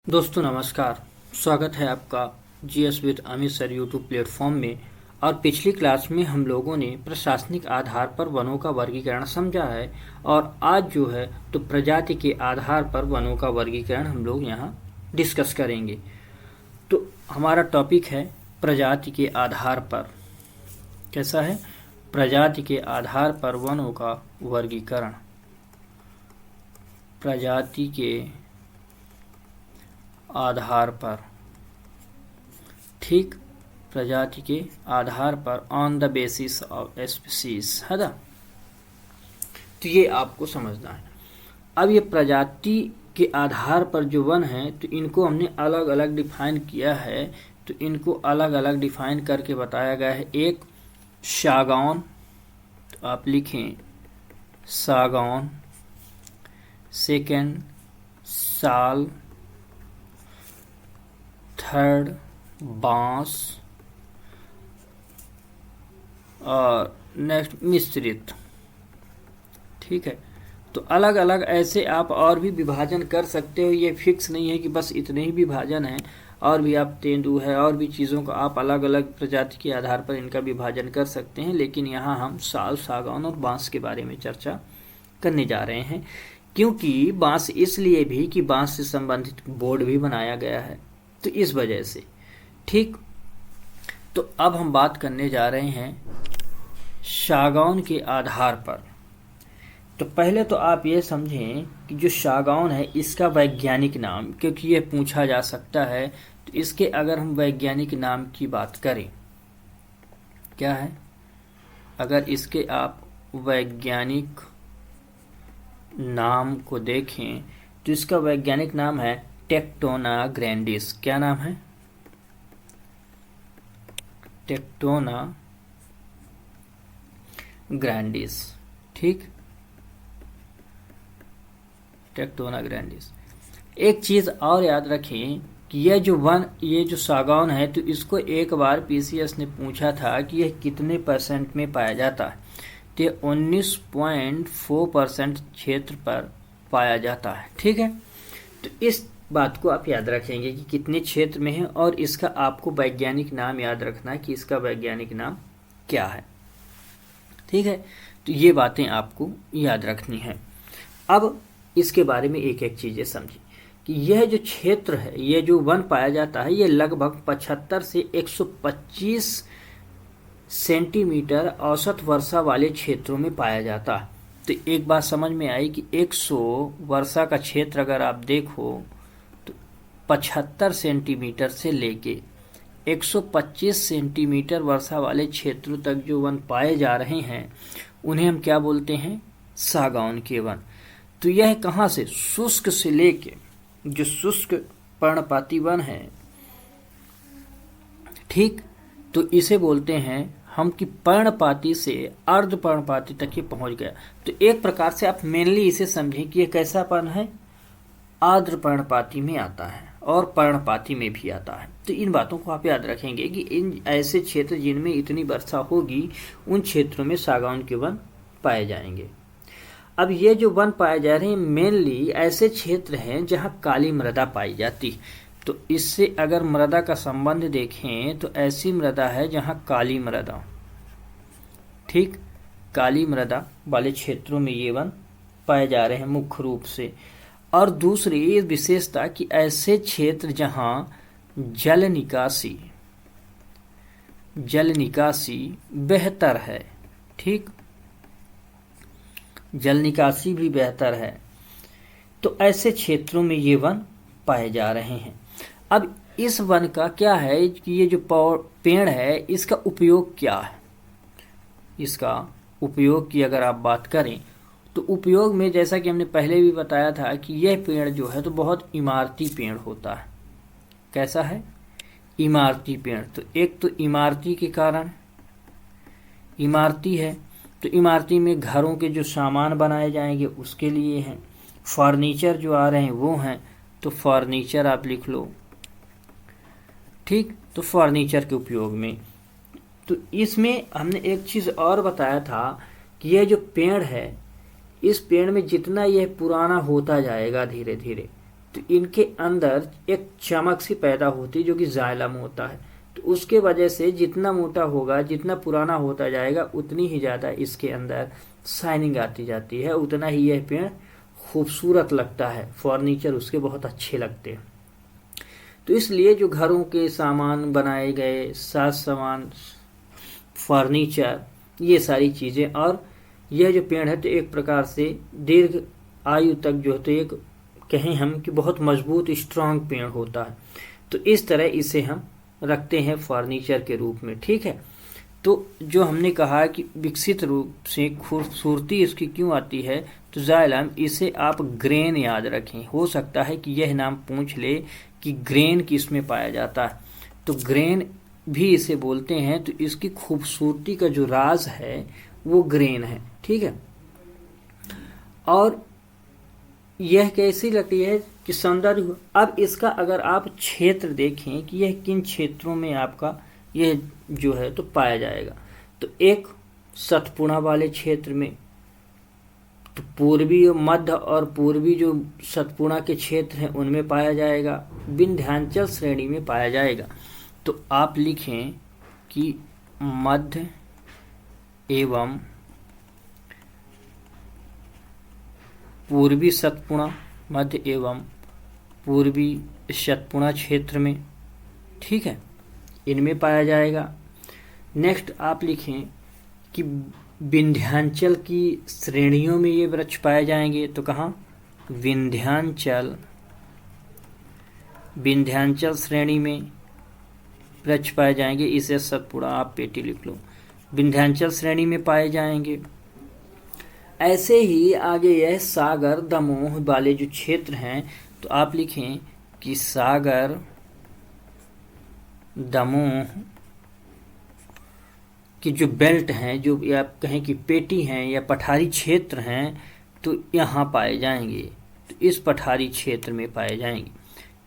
दोस्तों नमस्कार। स्वागत है आपका GS with Amit sir YouTube platform में। और पिछली क्लास में हम लोगों ने प्रशासनिक आधार पर वनों का वर्गीकरण समझा है और आज जो है तो प्रजाति के आधार पर वनों का वर्गीकरण हम लोग यहाँ डिस्कस करेंगे। तो हमारा टॉपिक है प्रजाति के आधार पर। कैसा है? प्रजाति के आधार पर वनों का वर्गीकरण। प्रजाति के आधार पर, ठीक, प्रजाति के आधार पर on the basis of species, है ना। तो ये आपको समझना है। अब ये प्रजाति के आधार पर जो वन है तो इनको हमने अलग अलग डिफाइन किया है। तो इनको अलग अलग डिफाइन करके बताया गया है। एक सागौन, तो आप लिखें सागौन। सेकेंड साल। थर्ड बांस। और नेक्स्ट मिश्रित। ठीक है। तो अलग अलग ऐसे आप और भी विभाजन कर सकते हो। ये फिक्स नहीं है कि बस इतने ही विभाजन हैं, और भी आप तेंदू है और भी चीज़ों को आप अलग अलग प्रजाति के आधार पर इनका विभाजन कर सकते हैं। लेकिन यहाँ हम साल, सागौन और बांस के बारे में चर्चा करने जा रहे हैं, क्योंकि बांस इसलिए भी कि बांस से संबंधित बोर्ड भी बनाया गया है, तो इस वजह से। ठीक। तो अब हम बात करने जा रहे हैं सागौन के आधार पर। तो पहले तो आप ये समझें कि जो सागौन है इसका वैज्ञानिक नाम, क्योंकि ये पूछा जा सकता है, तो इसके अगर हम वैज्ञानिक नाम की बात करें, क्या है, अगर इसके आप वैज्ञानिक नाम को देखें तो इसका वैज्ञानिक नाम है टेक्टोना ग्रैंडिस। क्या नाम है? Tectona grandis. ठीक, टेक्टोना ग्रैंडिस। एक चीज और याद रखें कि ये जो सागौन है तो इसको एक बार पीसीएस ने पूछा था कि यह कितने परसेंट में पाया जाता है। तो 19.4% क्षेत्र पर पाया जाता है। ठीक है। तो इस बात को आप याद रखेंगे कि कितने क्षेत्र में है, और इसका आपको वैज्ञानिक नाम याद रखना है कि इसका वैज्ञानिक नाम क्या है। ठीक है। तो ये बातें आपको याद रखनी है। अब इसके बारे में एक एक चीजें समझिए कि यह जो क्षेत्र है, यह जो वन पाया जाता है, यह लगभग 75 से 125 सेंटीमीटर औसत वर्षा वाले क्षेत्रों में पाया जाता है। तो एक बात समझ में आई कि 100 वर्षा का क्षेत्र अगर आप देखो तो 75 सेंटीमीटर से लेके 125 सेंटीमीटर वर्षा वाले क्षेत्रों तक जो वन पाए जा रहे हैं उन्हें हम क्या बोलते हैं? सागौन के वन। तो यह कहाँ से? शुष्क से लेके, जो शुष्क पर्णपाती वन है, ठीक, तो इसे बोलते हैं हम कि पर्णपाती से अर्ध पर्णपाती तक ये पहुंच गया। तो एक प्रकार से आप मेनली इसे समझें कि ये कैसा पर्ण है? आर्द्र पर्णपाती में आता है और पर्णपाती में भी आता है। तो इन बातों को आप याद रखेंगे कि इन ऐसे क्षेत्र जिनमें इतनी वर्षा होगी उन क्षेत्रों में सागौन के वन पाए जाएंगे। अब ये जो वन पाए जा रहे हैं मेनली ऐसे क्षेत्र हैं जहाँ काली मृदा पाई जाती। तो इससे अगर मृदा का संबंध देखें तो ऐसी मृदा है जहाँ काली मृदा, ठीक, काली मृदा वाले क्षेत्रों में ये वन पाए जा रहे हैं मुख्य रूप से। और दूसरी विशेषता कि ऐसे क्षेत्र जहाँ जल निकासी बेहतर है, ठीक, जल निकासी भी बेहतर है, तो ऐसे क्षेत्रों में ये वन पाए जा रहे हैं। अब इस वन का क्या है कि ये जो पेड़ है इसका उपयोग क्या है? इसका उपयोग की अगर आप बात करें तो उपयोग में, जैसा कि हमने पहले भी बताया था, कि यह पेड़ जो है तो बहुत इमारती पेड़ होता है। कैसा है? इमारती पेड़। तो एक तो इमारती के कारण, इमारती है तो इमारती में घरों के जो सामान बनाए जाएंगे उसके लिए हैं। फर्नीचर जो आ रहे हैं वो हैं, तो फर्नीचर आप लिख लो, ठीक। तो फर्नीचर के उपयोग में, तो इसमें हमने एक चीज़ और बताया था कि यह जो पेड़ है, इस पेड़ में जितना यह पुराना होता जाएगा धीरे धीरे, तो इनके अंदर एक चमक सी पैदा होती है जो कि जाइलम होता है। तो उसके वजह से जितना मोटा होगा, जितना पुराना होता जाएगा, उतनी ही ज़्यादा इसके अंदर शाइनिंग आती जाती है, उतना ही यह पेड़ खूबसूरत लगता है, फर्नीचर उसके बहुत अच्छे लगते हैं। तो इसलिए जो घरों के सामान बनाए गए, साज सामान, फर्नीचर, ये सारी चीज़ें, और यह जो पेड़ है तो एक प्रकार से दीर्घ आयु तक जो है तो एक कहें हम कि बहुत मजबूत स्ट्रांग पेड़ होता है। तो इस तरह इसे हम रखते हैं फर्नीचर के रूप में। ठीक है, तो जो हमने कहा कि विकसित रूप से खूबसूरती इसकी क्यों आती है, तो जाइलम, इसे आप ग्रेन याद रखें। हो सकता है कि यह नाम पूछ ले कि ग्रेन किस में पाया जाता है, तो ग्रेन भी इसे बोलते हैं। तो इसकी खूबसूरती का जो राज है वो ग्रेन है। ठीक है, और यह कैसी लकड़ी है कि सौंदर्य। अब इसका अगर आप क्षेत्र देखें कि यह किन क्षेत्रों में आपका यह जो है तो पाया जाएगा, तो एक सतपुड़ा वाले क्षेत्र में, तो पूर्वी मध्य और पूर्वी जो सतपुड़ा के क्षेत्र हैं उनमें पाया जाएगा, विंध्याचल श्रेणी में पाया जाएगा। तो आप लिखें कि मध्य एवं पूर्वी सतपुड़ा, मध्य एवं पूर्वी सतपुड़ा क्षेत्र में, ठीक है, इनमें पाया जाएगा। नेक्स्ट आप लिखें कि विंध्याचल की श्रेणियों में ये वृक्ष पाए जाएंगे। तो कहाँ? विंध्याचल श्रेणी में वृक्ष पाए जाएंगे। इसे सतपुड़ा आप पेटी लिख लो, विंध्याचल श्रेणी में पाए जाएंगे। ऐसे ही आगे यह सागर दमोह वाले जो क्षेत्र हैं, तो आप लिखें कि सागर दमोह की जो बेल्ट हैं, जो या कहें कि पेटी हैं या पठारी क्षेत्र हैं, तो यहाँ पाए जाएंगे। तो इस पठारी क्षेत्र में पाए जाएंगे।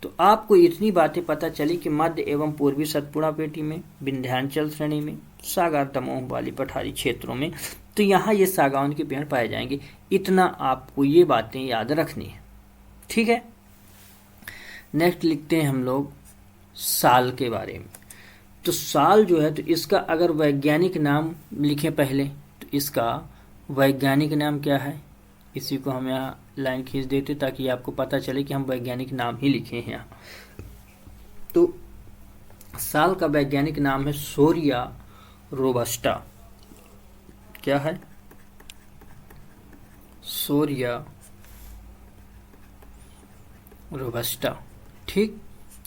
तो आपको इतनी बातें पता चली कि मध्य एवं पूर्वी सतपुड़ा पेटी में, विंध्याचल श्रेणी में, सागर दमोह वाली पठारी क्षेत्रों में, तो यहाँ ये सागौन के पेड़ पाए जाएंगे। इतना आपको ये बातें याद रखनी है। ठीक है, नेक्स्ट लिखते हैं हम लोग साल के बारे में। तो साल जो है तो इसका अगर वैज्ञानिक नाम लिखें पहले, तो इसका वैज्ञानिक नाम क्या है, इसी को हम यहाँ लाइन खींच देते ताकि आपको पता चले कि हम वैज्ञानिक नाम ही लिखे हैं यहाँ। तो साल का वैज्ञानिक नाम है सोरिया रोबस्टा। क्या है? सोरिया रोबस्टा। ठीक,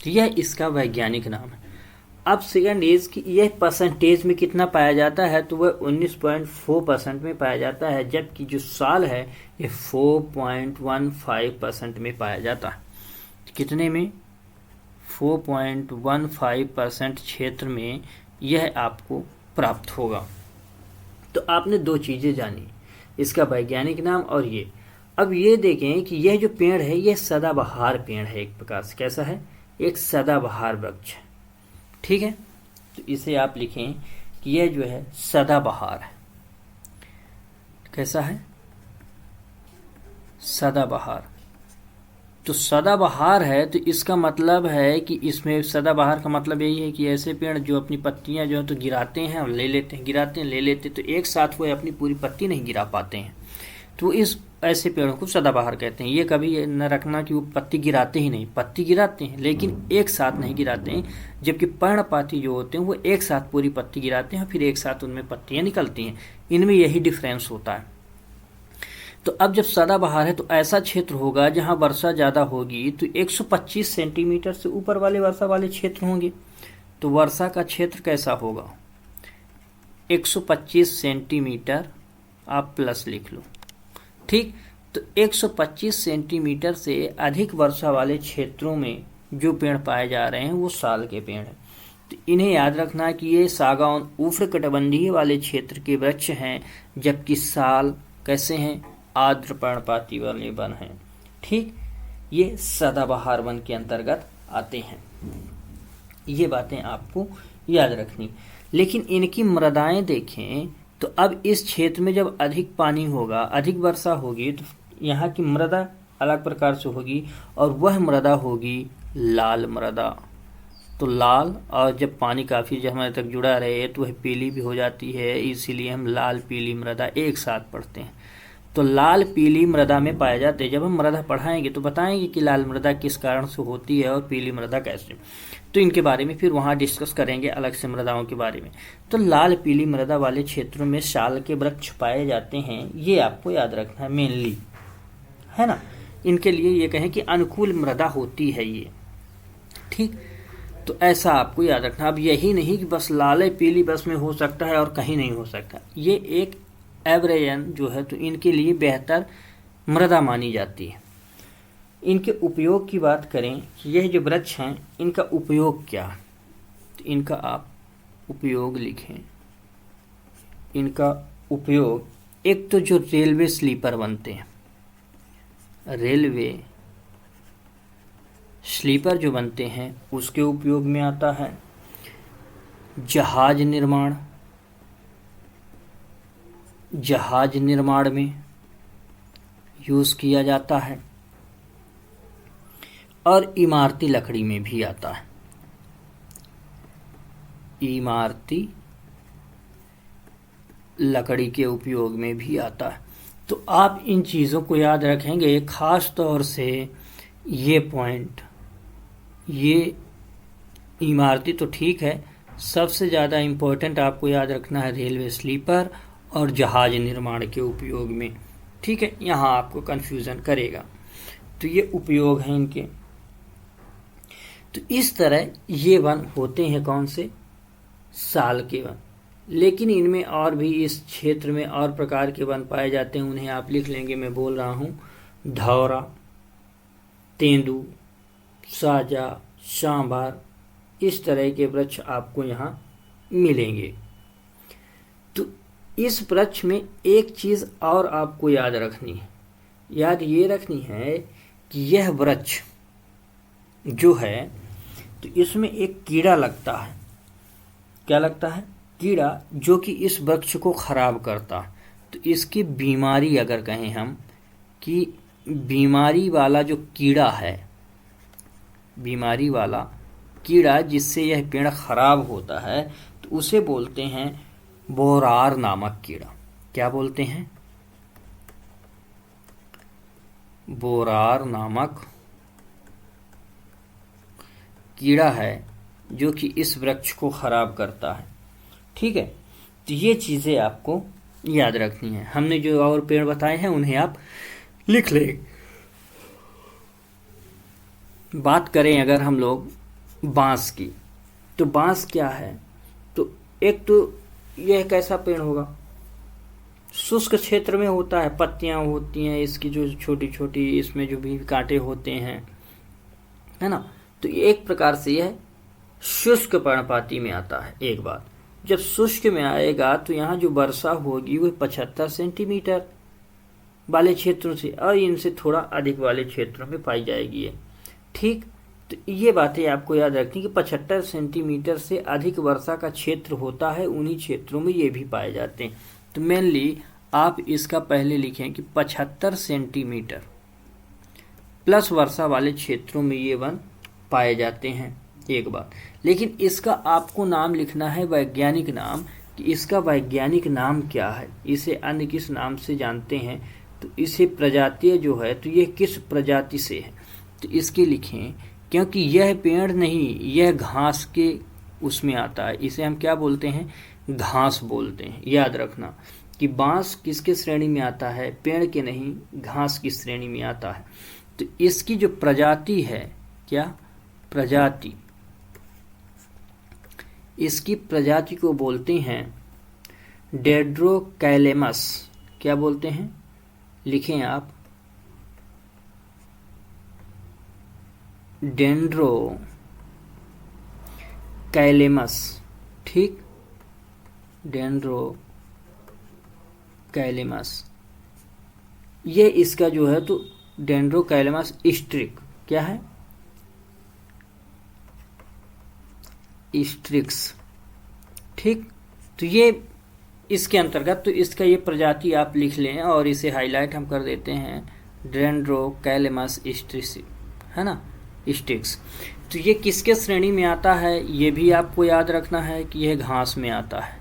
तो यह इसका वैज्ञानिक नाम है। अब सेकंड इज कि यह परसेंटेज में कितना पाया जाता है, तो वह 19.4% में पाया जाता है, जबकि जो साल है यह 4.15% में पाया जाता है। कितने में? 4.15% क्षेत्र में यह आपको प्राप्त होगा। तो आपने दो चीज़ें जानी, इसका वैज्ञानिक नाम और ये। अब ये देखें कि यह जो पेड़ है यह सदाबहार पेड़ है, एक प्रकार से कैसा है, एक सदाबहार वृक्ष है। ठीक है, तो इसे आप लिखें कि यह जो है सदाबहार है। कैसा है? सदाबहार। तो सदाबहार है तो इसका मतलब है कि इसमें सदाबहार का मतलब यही है कि ऐसे पेड़ जो अपनी पत्तियां जो है तो गिराते हैं और ले लेते हैं, गिराते हैं ले लेते हैं, तो एक साथ वो अपनी पूरी पत्ती नहीं गिरा पाते हैं, तो इस ऐसे पेड़ों को सदाबहार कहते हैं। ये कभी न रखना कि वो पत्ती गिराते ही नहीं, पत्ती गिराते हैं लेकिन एक साथ नहीं गिराते हैं, जबकि पर्णपाती जो होते हैं वो एक साथ पूरी पत्ती गिराते हैं, फिर एक साथ उनमें पत्तियां निकलती हैं। इनमें यही डिफरेंस होता है। तो अब जब सदाबहार है तो ऐसा क्षेत्र होगा जहां वर्षा ज़्यादा होगी, तो 125 सेंटीमीटर से ऊपर वाले वर्षा वाले क्षेत्र होंगे। तो वर्षा का क्षेत्र कैसा होगा? 125 सेंटीमीटर आप प्लस लिख लो। ठीक, तो 125 सेंटीमीटर से अधिक वर्षा वाले क्षेत्रों में जो पेड़ पाए जा रहे हैं वो साल के पेड़ हैं। तो इन्हें याद रखना कि ये सागौन उष्णकटिबंधीय वाले क्षेत्र के वृक्ष हैं, जबकि साल कैसे हैं? आर्द्र पर्णपाती वाले वन हैं। ठीक, ये सदाबहार वन के अंतर्गत आते हैं। ये बातें आपको याद रखनी। लेकिन इनकी मृदाएं देखें तो अब इस क्षेत्र में जब अधिक पानी होगा, अधिक वर्षा होगी, तो यहाँ की मृदा अलग प्रकार से होगी, और वह मृदा होगी लाल मृदा। तो लाल, और जब पानी काफ़ी समय तक जुड़ा रहे तो वह पीली भी हो जाती है, इसीलिए हम लाल पीली मृदा एक साथ पढ़ते हैं। तो लाल पीली मृदा में पाए जाते हैं। जब हम मृदा पढ़ाएंगे तो बताएंगे कि लाल मृदा किस कारण से होती है और पीली मृदा कैसे, तो इनके बारे में फिर वहाँ डिस्कस करेंगे अलग से मृदाओं के बारे में। तो लाल पीली मृदा वाले क्षेत्रों में साल के वृक्ष पाए जाते हैं, ये आपको याद रखना है मेनली, है ना। इनके लिए ये कहें कि अनुकूल मृदा होती है ये, ठीक। तो ऐसा आपको याद रखना। अब यही नहीं कि बस लाल पीली बस में हो सकता है और कहीं नहीं हो सकता, ये एक एवरेजन जो है तो इनके लिए बेहतर मृदा मानी जाती है। इनके उपयोग की बात करें कि यह जो वृक्ष हैं इनका उपयोग क्या, तो इनका आप उपयोग लिखें। इनका उपयोग, एक तो जो रेलवे स्लीपर बनते हैं, रेलवे स्लीपर जो बनते हैं उसके उपयोग में आता है। जहाज निर्माण, जहाज निर्माण में यूज़ किया जाता है, और इमारती लकड़ी में भी आता है। इमारती लकड़ी के उपयोग में भी आता है। तो आप इन चीज़ों को याद रखेंगे, खास तौर से ये पॉइंट, ये इमारती तो ठीक है, सबसे ज़्यादा इम्पोर्टेंट आपको याद रखना है रेलवे स्लीपर और जहाज निर्माण के उपयोग में, ठीक है। यहाँ आपको कन्फ्यूज़न करेगा। तो ये उपयोग हैं इनके। तो इस तरह ये वन होते हैं कौन से, साल के वन। लेकिन इनमें और भी, इस क्षेत्र में और प्रकार के वन पाए जाते हैं, उन्हें आप लिख लेंगे, मैं बोल रहा हूँ। धौरा, तेंदू, साजा, सांभर, इस तरह के वृक्ष आपको यहाँ मिलेंगे। तो इस वृक्ष में एक चीज़ और आपको याद रखनी है, याद ये रखनी है कि यह वृक्ष जो है तो इसमें एक कीड़ा लगता है। क्या लगता है? कीड़ा, जो कि इस वृक्ष को खराब करता है। तो इसकी बीमारी, अगर कहें हम कि बीमारी वाला जो कीड़ा है, बीमारी वाला कीड़ा जिससे यह पेड़ खराब होता है, तो उसे बोलते हैं बोरार नामक कीड़ा। क्या बोलते हैं? बोरार नामक कीड़ा है जो कि इस वृक्ष को खराब करता है। ठीक है, तो ये चीज़ें आपको याद रखनी है। हमने जो और पेड़ बताए हैं उन्हें आप लिख लें। बात करें अगर हम लोग बांस की, तो बांस क्या है? तो एक तो यह कैसा पेड़ होगा? शुष्क क्षेत्र में होता है, पत्तियां होती हैं इसकी जो छोटी छोटी, इसमें जो भी कांटे होते हैं, है ना। तो एक प्रकार से यह शुष्क पर्णपाती में आता है। एक बात, जब शुष्क में आएगा तो यहाँ जो वर्षा होगी वह 75 सेंटीमीटर वाले क्षेत्रों से और इनसे थोड़ा अधिक वाले क्षेत्रों में पाई जाएगी है। ठीक, तो ये बातें आपको याद रखनी कि 75 सेंटीमीटर से अधिक वर्षा का क्षेत्र होता है, उन्हीं क्षेत्रों में ये भी पाए जाते हैं। तो मेनली आप इसका पहले लिखें कि 75 सेंटीमीटर प्लस वर्षा वाले क्षेत्रों में ये वन पाए जाते हैं। एक बात, लेकिन इसका आपको नाम लिखना है, वैज्ञानिक नाम, कि इसका वैज्ञानिक नाम क्या है, इसे अन्य किस नाम से जानते हैं। तो इसे प्रजातीय जो है, तो ये किस प्रजाति से है, तो इसके लिखें, क्योंकि यह पेड़ नहीं, यह घास के उसमें आता है। इसे हम क्या बोलते हैं? घास बोलते हैं। याद रखना कि बांस किसके श्रेणी में आता है? पेड़ के नहीं, घास की श्रेणी में आता है। तो इसकी जो प्रजाति है, क्या प्रजाति, इसकी प्रजाति को बोलते हैं डेंड्रोकैलेमस। क्या बोलते हैं? लिखें आप, डेंड्रोकैलेमस। ठीक, डेंड्रोकैलेमस, ये इसका जो है तो डेंड्रोकैलेमस स्ट्रिक। क्या है? स्ट्रिक्स। ठीक, तो ये इसके अंतर्गत, तो इसका ये प्रजाति आप लिख लें और इसे हाईलाइट हम कर देते हैं, डेंड्रोकैलेमस स्टिक्स, है ना, स्टिक्स। तो ये किसके श्रेणी में आता है, ये भी आपको याद रखना है कि यह घास में आता है।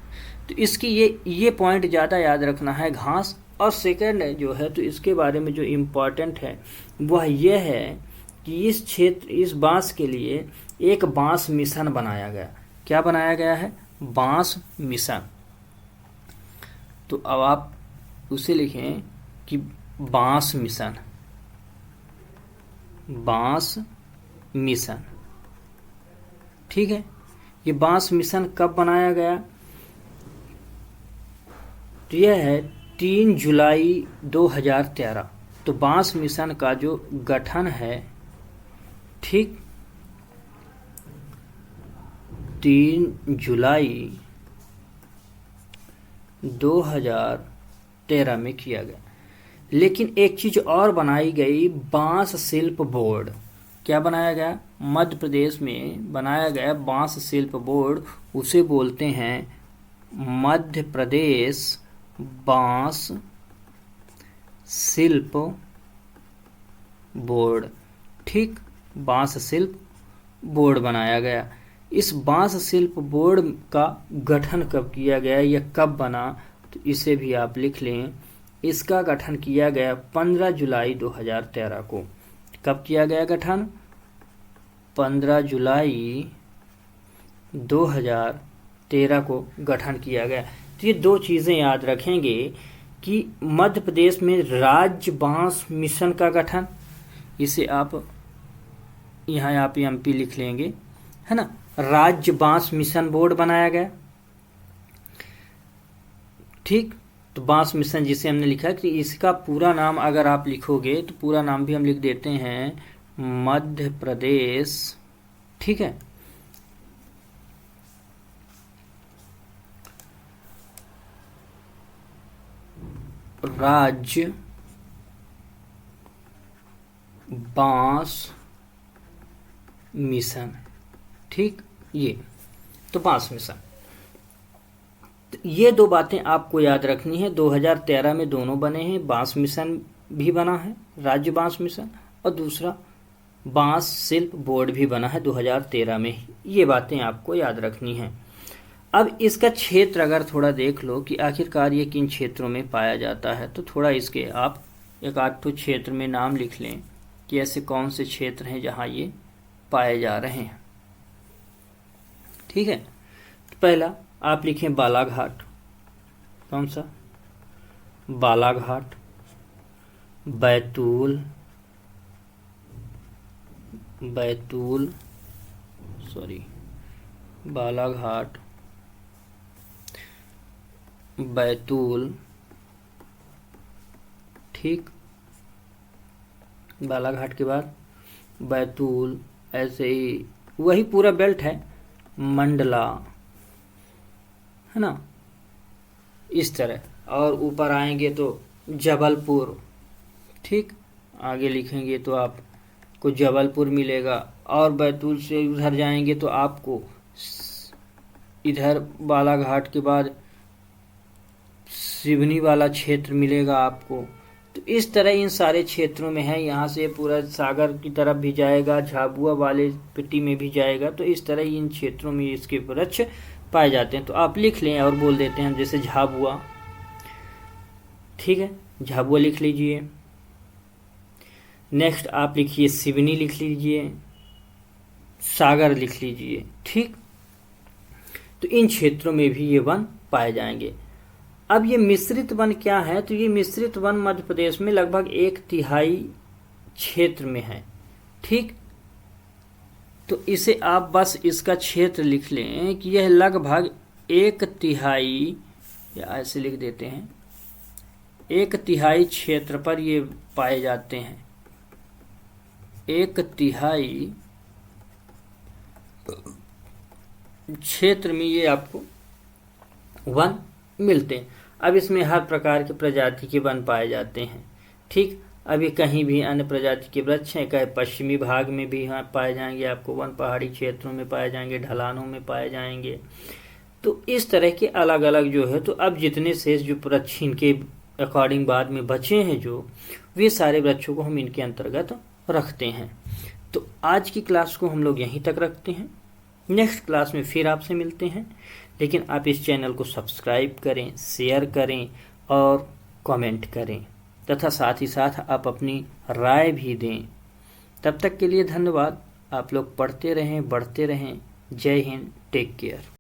तो इसकी ये पॉइंट ज़्यादा याद रखना है, घास। और सेकंड जो है तो इसके बारे में जो इम्पोर्टेंट है वह यह है कि इस क्षेत्र, इस बांस के लिए एक बांस मिशन बनाया गया। क्या बनाया गया है, बांस मिशन। तो अब आप उसे लिखें कि बांस मिशन, बांस मिशन, ठीक है। ये बांस मिशन कब बनाया गया, तो यह है 3 जुलाई 2013। तो बांस मिशन का जो गठन है, ठीक, 3 जुलाई 2013 में किया गया। लेकिन एक चीज और बनाई गई, बांस शिल्प बोर्ड। क्या बनाया गया, मध्य प्रदेश में बनाया गया बांस शिल्प बोर्ड। उसे बोलते हैं मध्य प्रदेश बांस शिल्प बोर्ड, ठीक, बांस शिल्प बोर्ड बनाया गया। इस बांस शिल्प बोर्ड का गठन कब किया गया या कब बना, तो इसे भी आप लिख लें। इसका गठन किया गया 15 जुलाई 2013 को। कब किया गया गठन, 15 जुलाई 2013 को गठन किया गया। तो ये दो चीज़ें याद रखेंगे कि मध्य प्रदेश में राज्य बांस मिशन का गठन, इसे आप यहाँ आप एमपी लिख लेंगे, है ना। राज्य बांस मिशन बोर्ड बनाया गया, ठीक। तो बांस मिशन जिसे हमने लिखा कि इसका पूरा नाम अगर आप लिखोगे तो पूरा नाम भी हम लिख देते हैं मध्य प्रदेश, ठीक है, राज्य बांस मिशन, ठीक। ये तो बांस मिशन, तो ये दो बातें आपको याद रखनी है। 2013 में दोनों बने हैं, बांस मिशन भी बना है, राज्य बांस मिशन, और दूसरा बांस शिल्प बोर्ड भी बना है 2013 में। ये बातें आपको याद रखनी हैं। अब इसका क्षेत्र अगर थोड़ा देख लो कि आखिरकार ये किन क्षेत्रों में पाया जाता है, तो थोड़ा इसके आप एक आध तो क्षेत्र में नाम लिख लें कि ऐसे कौन से क्षेत्र हैं जहाँ ये पाए जा रहे हैं, ठीक है। तो पहला आप लिखें बालाघाट। कौन सा, बालाघाट, बैतूल, बालाघाट, बैतूल, ठीक। बालाघाट के बाद बैतूल, ऐसे ही वही पूरा बेल्ट है, मंडला, है ना, इस तरह। और ऊपर आएंगे तो जबलपुर, ठीक। आगे लिखेंगे तो आपको जबलपुर मिलेगा। और बैतूल से उधर जाएंगे तो आपको इधर बालाघाट के बाद सिवनी वाला क्षेत्र मिलेगा आपको। तो इस तरह इन सारे क्षेत्रों में है। यहाँ से पूरा सागर की तरफ भी जाएगा, झाबुआ वाले पिट्टी में भी जाएगा। तो इस तरह इन क्षेत्रों में इसके वृक्ष पाए जाते हैं। तो आप लिख लें और बोल देते हैं जैसे झाबुआ, ठीक है, झाबुआ लिख लीजिए। नेक्स्ट आप लिखिए सिवनी लिख लीजिए, सागर लिख लीजिए, ठीक। तो इन क्षेत्रों में भी ये वन पाए जाएंगे। अब ये मिश्रित वन क्या है, तो ये मिश्रित वन मध्य प्रदेश में लगभग 1/3 क्षेत्र में है, ठीक। तो इसे आप बस इसका क्षेत्र लिख लें कि यह लगभग 1/3, या ऐसे लिख देते हैं 1/3 क्षेत्र पर ये पाए जाते हैं। 1/3 क्षेत्र में ये आपको वन मिलते हैं। अब इसमें हर प्रकार के प्रजाति के वन पाए जाते हैं, ठीक। अभी कहीं भी अन्य प्रजाति के वृक्ष हैं, कहीं पश्चिमी भाग में भी पाए जाएंगे आपको वन, पहाड़ी क्षेत्रों में पाए जाएंगे, ढलानों में पाए जाएंगे। तो इस तरह के अलग अलग जो है। तो अब जितने शेष जो वृक्ष इनके अकॉर्डिंग बाद में बचे हैं जो, वे सारे वृक्षों को हम इनके अंतर्गत रखते हैं। तो आज की क्लास को हम लोग यहीं तक रखते हैं। नेक्स्ट क्लास में फिर आपसे मिलते हैं, लेकिन आप इस चैनल को सब्सक्राइब करें, शेयर करें और कमेंट करें, तथा साथ ही साथ आप अपनी राय भी दें। तब तक के लिए धन्यवाद। आप लोग पढ़ते रहें, बढ़ते रहें। जय हिंद, टेक केयर।